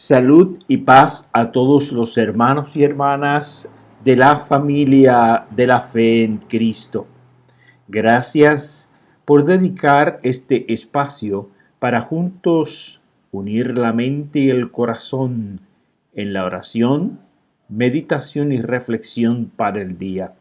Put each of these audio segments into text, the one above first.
Salud y paz a todos los hermanos y hermanas de la familia de la fe en Cristo. Gracias por dedicar este espacio para juntos unir la mente y el corazón en la oración, meditación y reflexión para el día.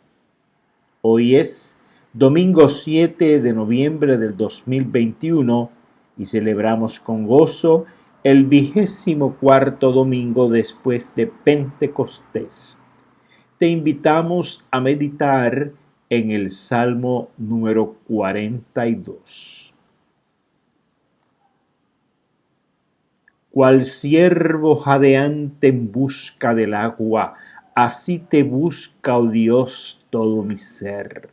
Hoy es domingo 7 de noviembre del 2021 y celebramos con gozo el 24º domingo después de Pentecostés. Te invitamos a meditar en el Salmo número 42. Cual ciervo jadeante en busca del agua, así te busca, oh Dios, todo mi ser.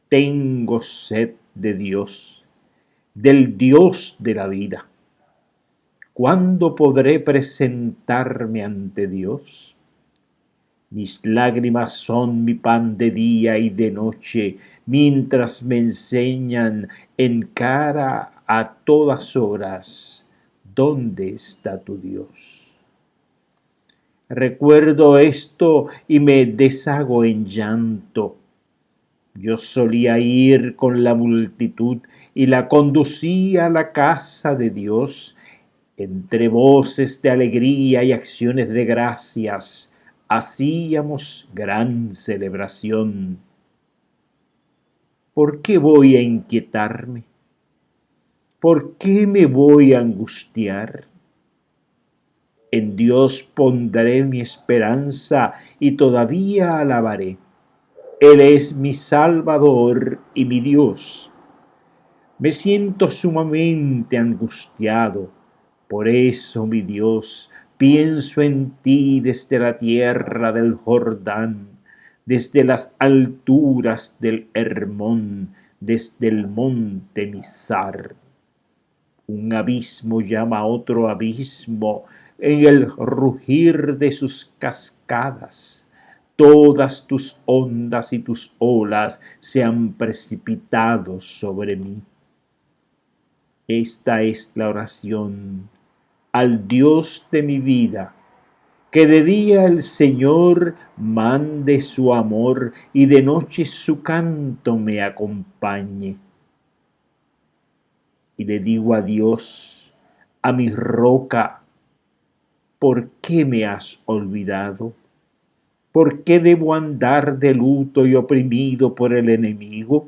Tengo sed de Dios, del Dios de la vida. ¿Cuándo podré presentarme ante Dios? Mis lágrimas son mi pan de día y de noche, mientras me enseñan en cara a todas horas, ¿dónde está tu Dios? Recuerdo esto y me deshago en llanto. Yo solía ir con la multitud y la conducía a la casa de Dios. Entre voces de alegría y acciones de gracias, hacíamos gran celebración. ¿Por qué voy a inquietarme? ¿Por qué me voy a angustiar? En Dios pondré mi esperanza y todavía alabaré. Él es mi Salvador y mi Dios. Me siento sumamente angustiado. Por eso, mi Dios, pienso en ti desde la tierra del Jordán, desde las alturas del Hermón, desde el monte Mizar. Un abismo llama a otro abismo en el rugir de sus cascadas. Todas tus ondas y tus olas se han precipitado sobre mí. Esta es la oración al Dios de mi vida, que de día el Señor mande su amor y de noche su canto me acompañe. Y le digo a Dios, a mi roca, ¿por qué me has olvidado? ¿Por qué debo andar de luto y oprimido por el enemigo?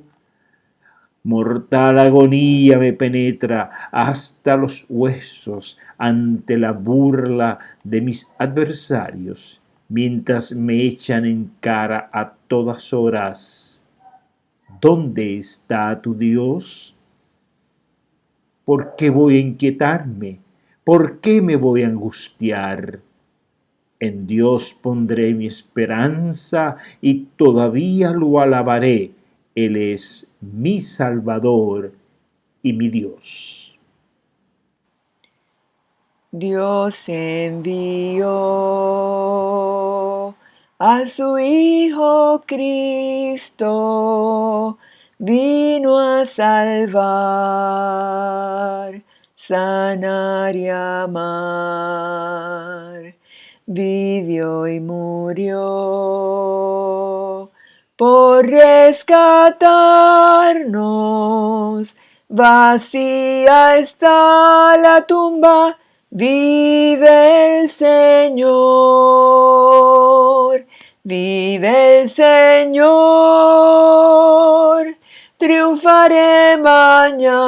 Mortal agonía me penetra hasta los huesos ante la burla de mis adversarios, mientras me echan en cara a todas horas. ¿Dónde está tu Dios? ¿Por qué voy a inquietarme? ¿Por qué me voy a angustiar? En Dios pondré mi esperanza y todavía lo alabaré. Él es mi Salvador y mi Dios. Dios envió a su Hijo Cristo, vino a salvar, sanar y amar. Vivió y murió por rescatarnos. Vacía está la tumba, vive el Señor, vive el Señor, triunfaré mañana,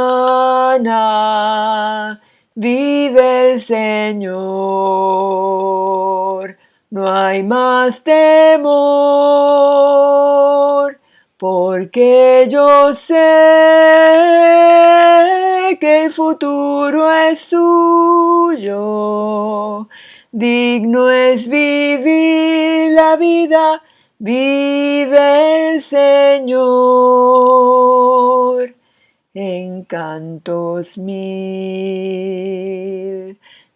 vive el Señor, no hay más temor, porque yo sé que el futuro es suyo. Digno es vivir la vida, vive el Señor. En cantos mil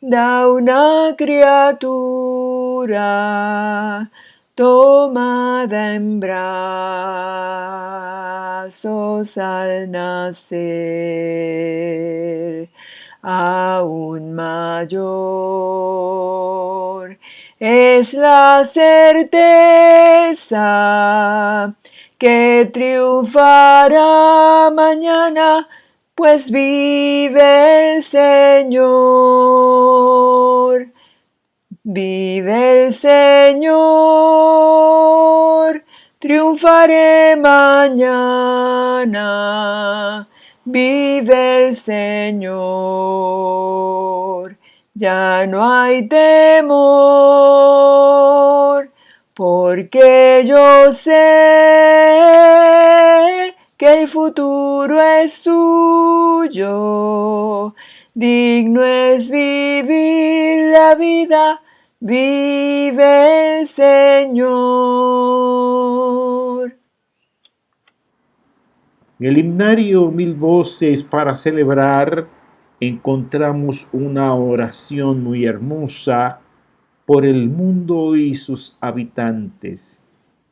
da una criatura tomada en brazos al nacer. aún mayor. Es la certeza que triunfará mañana, pues vive el Señor. Vive el Señor, triunfaré mañana. Vive el Señor, ya no hay temor, porque yo sé que el futuro es suyo. Digno es vivir la vida, vive el Señor. En el himnario Mil Voces para Celebrar encontramos una oración muy hermosa por el mundo y sus habitantes.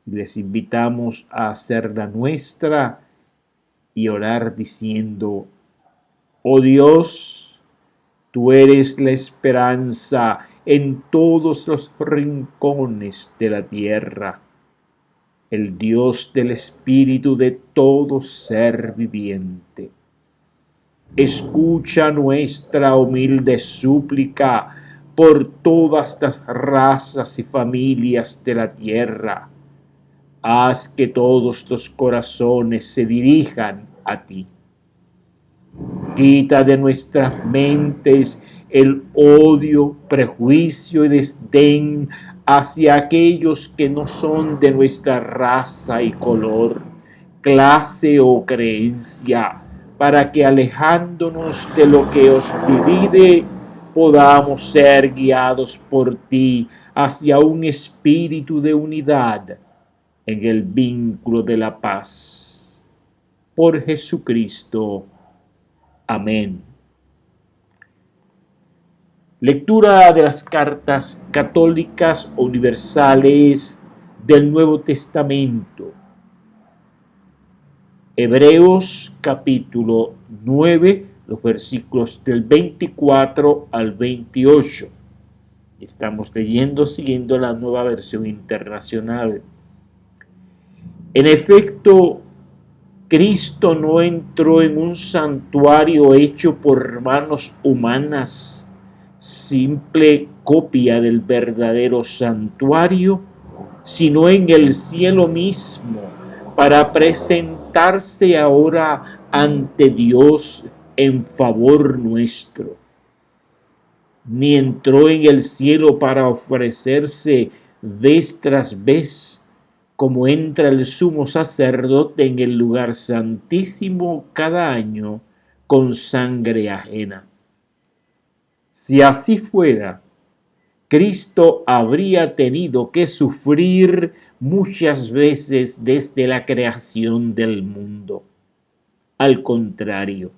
Les invitamos a hacerla nuestra y orar diciendo: oh Dios, tú eres la esperanza en todos los rincones de la tierra, el Dios del espíritu de todo ser viviente. Escucha nuestra humilde súplica por todas las razas y familias de la tierra. Haz que todos los corazones se dirijan a ti. Quita de nuestras mentes el odio, prejuicio y desdén hacia aquellos que no son de nuestra raza y color, clase o creencia, para que alejándonos de lo que os divide, podamos ser guiados por ti hacia un espíritu de unidad en el vínculo de la paz. Por Jesucristo. Amén. Lectura de las cartas católicas universales del Nuevo Testamento. Hebreos capítulo 9, los versículos del 24 al 28. Estamos leyendo siguiendo la Nueva Versión Internacional. En efecto, Cristo no entró en un santuario hecho por manos humanas, simple copia del verdadero santuario, sino en el cielo mismo, para presentarse ahora ante Dios en favor nuestro. Ni entró en el cielo para ofrecerse vez tras vez, como entra el sumo sacerdote en el lugar santísimo cada año con sangre ajena. Si así fuera, Cristo habría tenido que sufrir muchas veces desde la creación del mundo. Al contrario,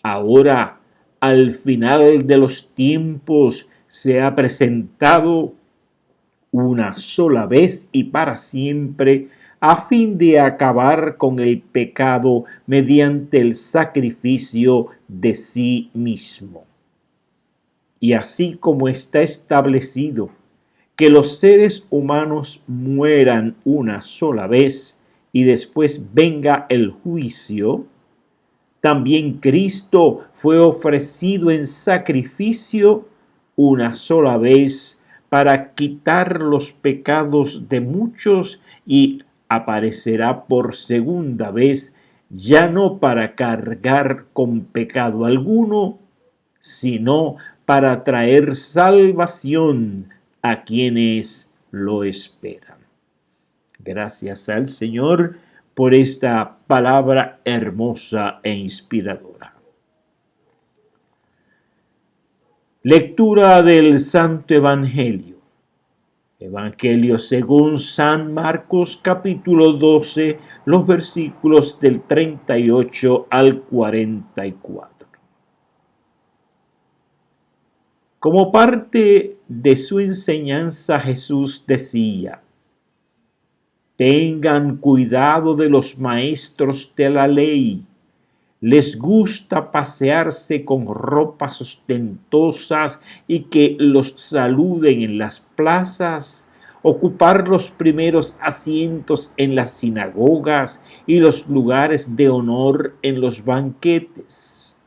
ahora, al final de los tiempos, se ha presentado una sola vez y para siempre, a fin de acabar con el pecado mediante el sacrificio de sí mismo. Y así como está establecido que los seres humanos mueran una sola vez y después venga el juicio, también Cristo fue ofrecido en sacrificio una sola vez para quitar los pecados de muchos y aparecerá por segunda vez, ya no para cargar con pecado alguno, sino para traer salvación a quienes lo esperan. Gracias al Señor por esta palabra hermosa e inspiradora. Lectura del Santo Evangelio. Evangelio según San Marcos capítulo 12, los versículos del 38 al 44. Como parte de su enseñanza, Jesús decía: tengan cuidado de los maestros de la ley, Les gusta pasearse con ropas ostentosas y que los saluden en las plazas, ocupar los primeros asientos en las sinagogas y los lugares de honor en los banquetes.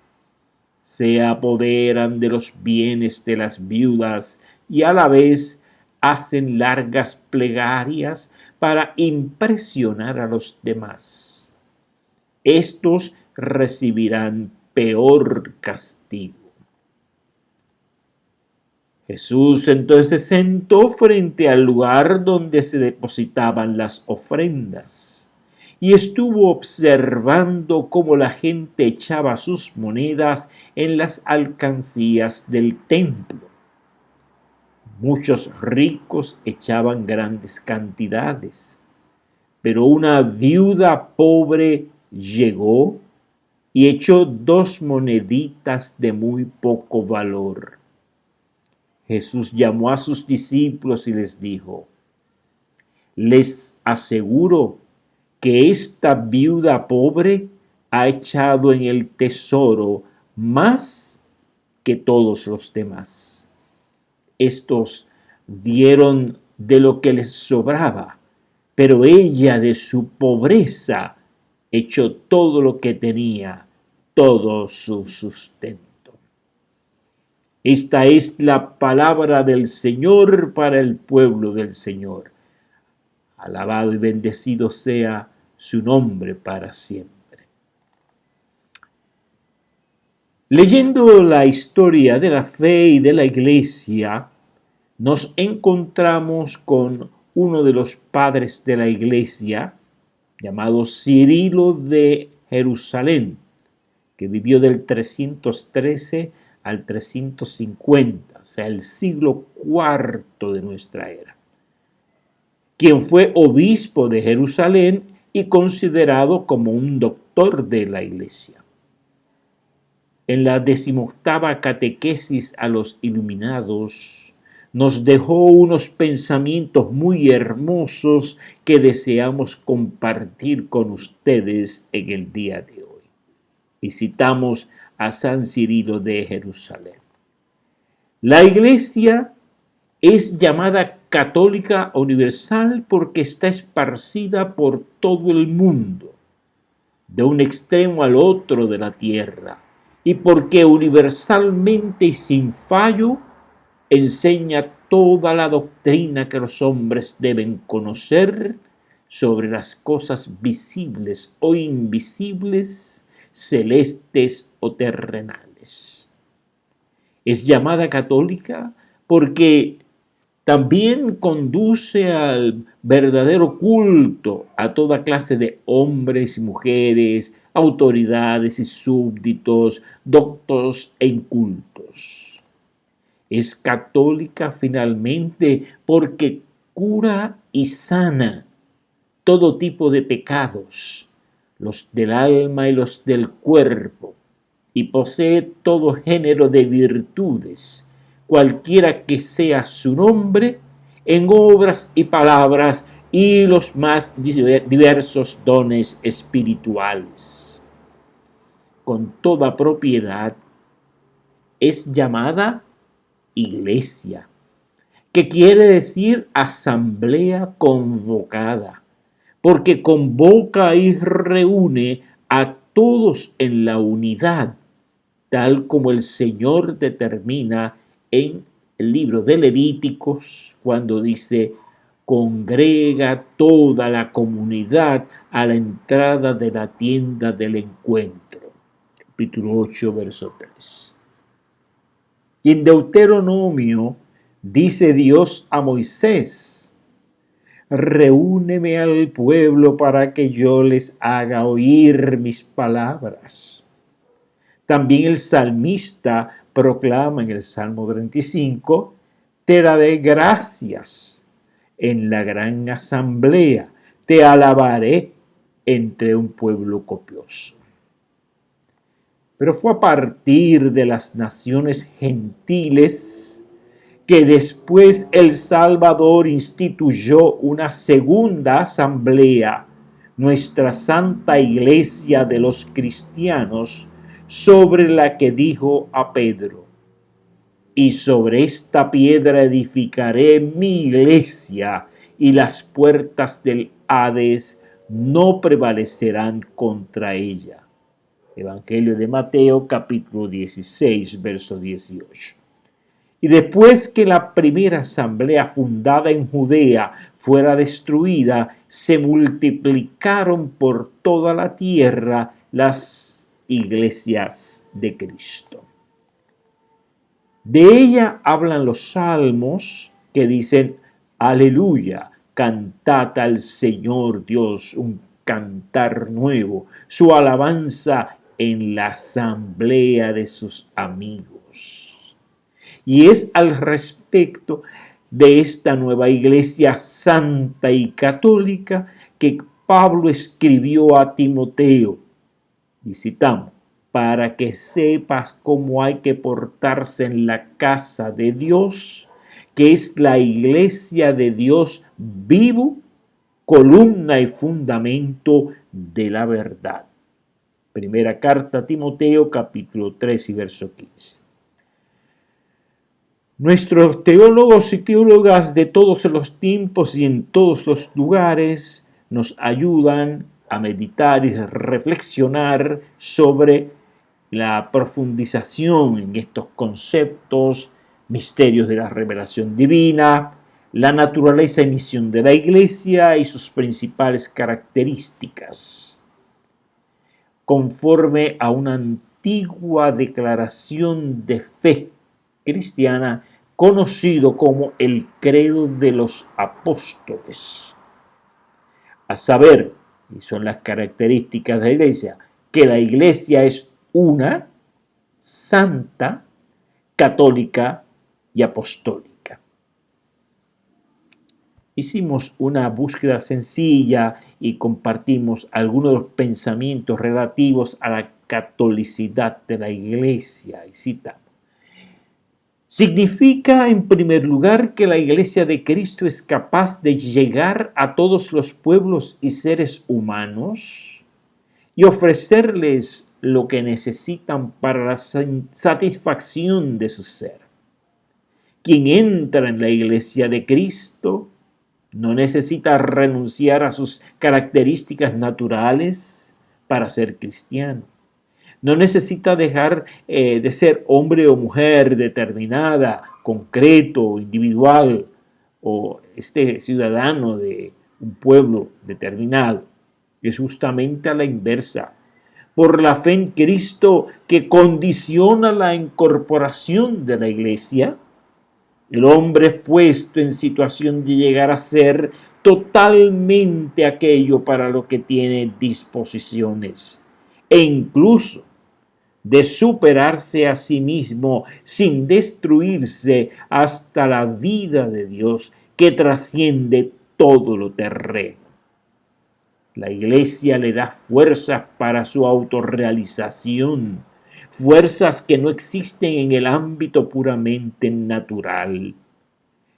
Se apoderan de los bienes de las viudas y a la vez hacen largas plegarias para impresionar a los demás. Estos recibirán peor castigo. Jesús entonces se sentó frente al lugar donde se depositaban las ofrendas y estuvo observando cómo la gente echaba sus monedas en las alcancías del templo. Muchos ricos echaban grandes cantidades, pero una viuda pobre llegó y echó 2 moneditas de muy poco valor. Jesús llamó a sus discípulos y les dijo: les aseguro que esta viuda pobre ha echado en el tesoro más que todos los demás. Estos dieron de lo que les sobraba, pero ella de su pobreza echó todo lo que tenía, todo su sustento. Esta es la palabra del Señor para el pueblo del Señor. Alabado y bendecido sea su nombre para siempre. Leyendo la historia de la fe y de la Iglesia, nos encontramos con uno de los padres de la Iglesia, llamado Cirilo de Jerusalén, que vivió del 313 al 350, o sea, el siglo IV de nuestra era, quien fue obispo de Jerusalén y considerado como un doctor de la Iglesia. En la 18ª catequesis a los iluminados, nos dejó unos pensamientos muy hermosos que deseamos compartir con ustedes en el día de hoy. Y citamos a San Cirilo de Jerusalén. La Iglesia es llamada católica universal porque está esparcida por todo el mundo, de un extremo al otro de la tierra, y porque universalmente y sin fallo enseña toda la doctrina que los hombres deben conocer sobre las cosas visibles o invisibles, celestes o terrenales. Es llamada católica porque también conduce al verdadero culto a toda clase de hombres y mujeres, autoridades y súbditos, doctos e incultos. Es católica finalmente porque cura y sana todo tipo de pecados, los del alma y los del cuerpo, y posee todo género de virtudes, cualquiera que sea su nombre, en obras y palabras y los más diversos dones espirituales. Con toda propiedad es llamada Iglesia, que quiere decir asamblea convocada, porque convoca y reúne a todos en la unidad, tal como el Señor determina en el libro de Levíticos, cuando dice: congrega toda la comunidad a la entrada de la tienda del encuentro. Capítulo 8, verso 3. Y en Deuteronomio dice Dios a Moisés: reúneme al pueblo para que yo les haga oír mis palabras. También el salmista proclama en el Salmo 35: te daré gracias en la gran asamblea, te alabaré entre un pueblo copioso. Pero fue a partir de las naciones gentiles que después el Salvador instituyó una segunda asamblea nuestra santa iglesia de los cristianos, sobre la que dijo a Pedro: y sobre esta piedra edificaré mi iglesia, y las puertas del Hades no prevalecerán contra ella. Evangelio de Mateo, capítulo 16, verso 18. Y después que la primera asamblea fundada en Judea fuera destruida, se multiplicaron por toda la tierra las iglesias de Cristo. De ella hablan los salmos que dicen: aleluya, cantad al Señor Dios un cantar nuevo, su alabanza en la asamblea de sus amigos. Y es al respecto de esta nueva iglesia santa y católica que Pablo escribió a Timoteo, y citamos: para que sepas cómo hay que portarse en la casa de Dios, que es la iglesia de Dios vivo, columna y fundamento de la verdad. Primera carta a Timoteo, capítulo 3 y verso 15. Nuestros teólogos y teólogas de todos los tiempos y en todos los lugares nos ayudan a meditar y reflexionar sobre la profundización en estos conceptos, misterios de la revelación divina, la naturaleza y misión de la Iglesia y sus principales características, conforme a una antigua declaración de fe cristiana conocido como el Credo de los Apóstoles. A saber, y son las características de la Iglesia, que la Iglesia es una, santa, católica y apostólica. Hicimos una búsqueda sencilla y compartimos algunos de los pensamientos relativos a la catolicidad de la Iglesia. Y citamos: significa, en primer lugar, que la Iglesia de Cristo es capaz de llegar a todos los pueblos y seres humanos y ofrecerles lo que necesitan para la satisfacción de su ser. Quien entra en la Iglesia de Cristo no necesita renunciar a sus características naturales para ser cristiano. No necesita dejar de ser hombre o mujer determinada, concreto, individual, o ciudadano de un pueblo determinado. Es justamente a la inversa. Por la fe en Cristo, que condiciona la incorporación de la Iglesia, el hombre es puesto en situación de llegar a ser totalmente aquello para lo que tiene disposiciones, e incluso de superarse a sí mismo sin destruirse hasta la vida de Dios que trasciende todo lo terreno. La Iglesia le da fuerzas para su autorrealización, fuerzas que no existen en el ámbito puramente natural.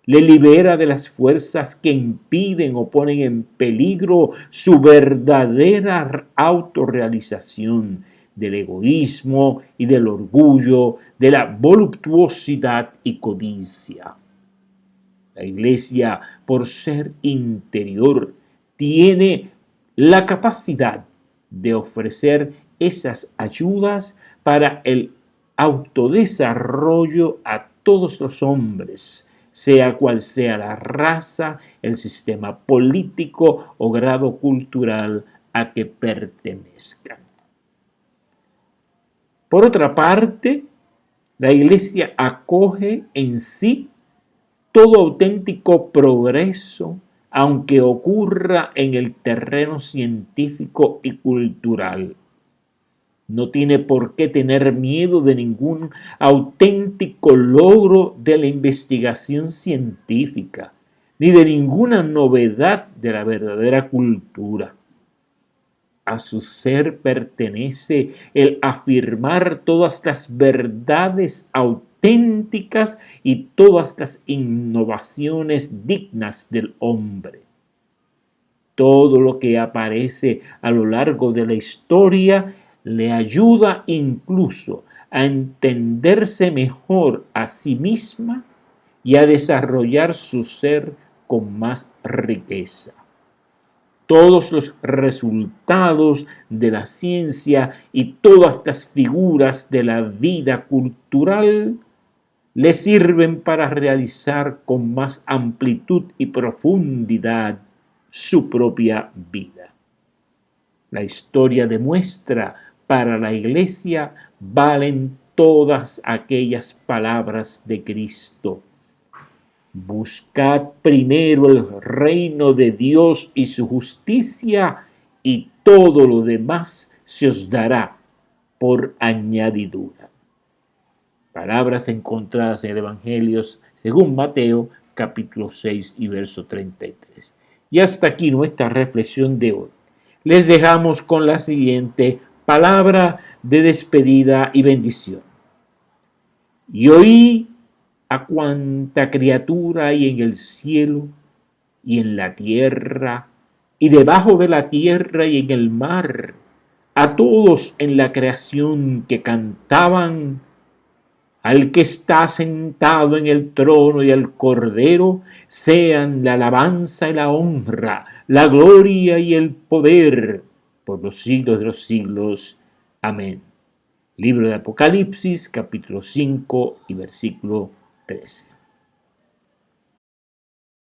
Le libera de las fuerzas que impiden o ponen en peligro su verdadera autorrealización, del egoísmo y del orgullo, de la voluptuosidad y codicia. La Iglesia, por ser interior, tiene la capacidad de ofrecer esas ayudas para el autodesarrollo a todos los hombres, sea cual sea la raza, el sistema político o grado cultural a que pertenezcan. Por otra parte, la Iglesia acoge en sí todo auténtico progreso, aunque ocurra en el terreno científico y cultural. No tiene por qué tener miedo de ningún auténtico logro de la investigación científica, ni de ninguna novedad de la verdadera cultura. A su ser pertenece el afirmar todas las verdades auténticas y todas las innovaciones dignas del hombre. todo lo que aparece a lo largo de la historia le ayuda incluso a entenderse mejor a sí misma y a desarrollar su ser con más riqueza. Todos los resultados de la ciencia y todas las figuras de la vida cultural le sirven para realizar con más amplitud y profundidad su propia vida. La historia demuestra, para la Iglesia valen todas aquellas palabras de Cristo. Buscad primero el reino de Dios y su justicia, y todo lo demás se os dará por añadidura. Palabras encontradas en el Evangelio según Mateo, capítulo 6 y verso 33. Y hasta aquí nuestra reflexión de hoy. Les dejamos con la siguiente palabra de despedida y bendición. Y oí a cuanta criatura hay en el cielo y en la tierra y debajo de la tierra y en el mar, a todos en la creación que cantaban: al que está sentado en el trono y al Cordero sean la alabanza y la honra, la gloria y el poder por los siglos de los siglos. Amén. Libro de Apocalipsis, capítulo 5 y versículo 13.